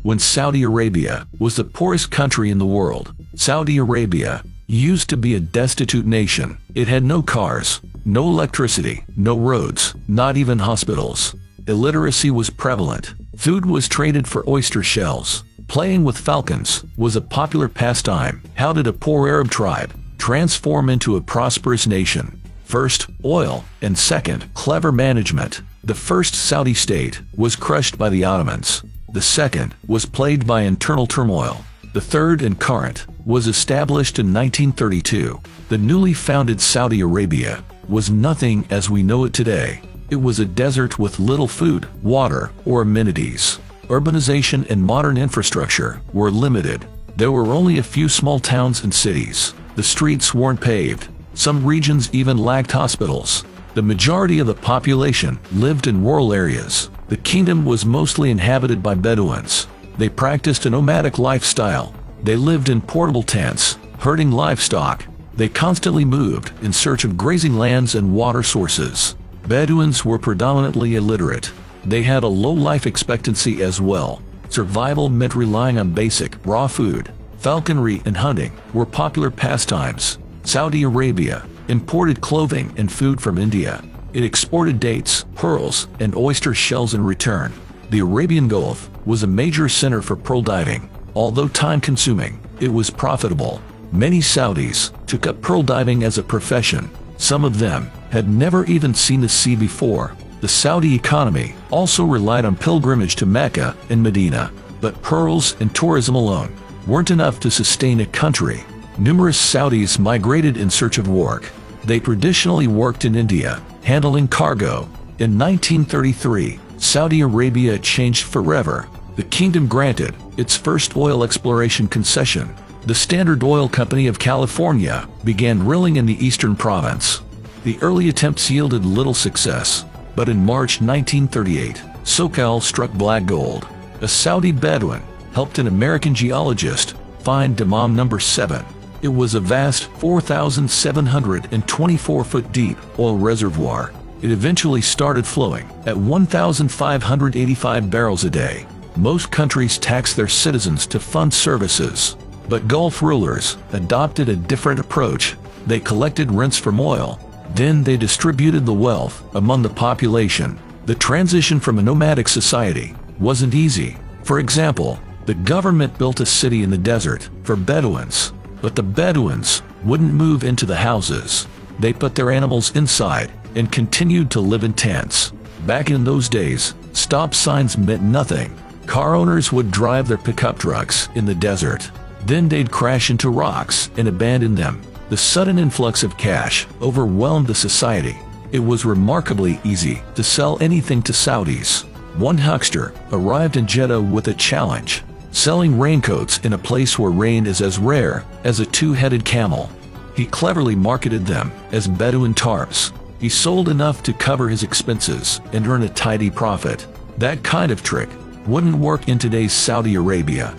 when Saudi Arabia was the poorest country in the world. Saudi Arabia used to be a destitute nation. It had no cars, no electricity, no roads, not even hospitals. Illiteracy was prevalent. Food was traded for oyster shells. Playing with falcons was a popular pastime. How did a poor Arab tribe transform into a prosperous nation? First, oil, and second, clever management. The first Saudi state was crushed by the Ottomans. The second was plagued by internal turmoil. The third, and current, was established in 1932. The newly founded Saudi Arabia was nothing as we know it today. It was a desert with little food, water, or amenities. Urbanization and modern infrastructure were limited. There were only a few small towns and cities. The streets weren't paved. Some regions even lacked hospitals. The majority of the population lived in rural areas. The kingdom was mostly inhabited by Bedouins. They practiced a nomadic lifestyle. They lived in portable tents, herding livestock. They constantly moved in search of grazing lands and water sources. Bedouins were predominantly illiterate. They had a low life expectancy as well. Survival meant relying on basic, raw food. Falconry and hunting were popular pastimes. Saudi Arabia imported clothing and food from India. It exported dates, pearls, and oyster shells in return. The Arabian Gulf was a major center for pearl diving. Although time-consuming, it was profitable. Many Saudis took up pearl diving as a profession. Some of them had never even seen the sea before. The Saudi economy also relied on pilgrimage to Mecca and Medina. But pearls and tourism alone weren't enough to sustain a country. Numerous Saudis migrated in search of work. They traditionally worked in India, handling cargo. In 1933, Saudi Arabia changed forever. The kingdom granted its first oil exploration concession. The Standard Oil Company of California began drilling in the eastern province. The early attempts yielded little success, but in March 1938, SoCal struck black gold. A Saudi Bedouin helped an American geologist find Dammam No. 7. It was a vast 4,724-foot deep oil reservoir. It eventually started flowing at 1,585 barrels a day. Most countries tax their citizens to fund services, but Gulf rulers adopted a different approach. They collected rents from oil, then they distributed the wealth among the population. The transition from a nomadic society wasn't easy. For example, the government built a city in the desert for Bedouins, but the Bedouins wouldn't move into the houses. They put their animals inside and continued to live in tents. Back in those days, stop signs meant nothing. Car owners would drive their pickup trucks in the desert. Then they'd crash into rocks and abandon them. The sudden influx of cash overwhelmed the society. It was remarkably easy to sell anything to Saudis. One huckster arrived in Jeddah with a challenge: selling raincoats in a place where rain is as rare as a two-headed camel. He cleverly marketed them as Bedouin tarps. He sold enough to cover his expenses and earn a tidy profit. That kind of trick wouldn't work in today's Saudi Arabia.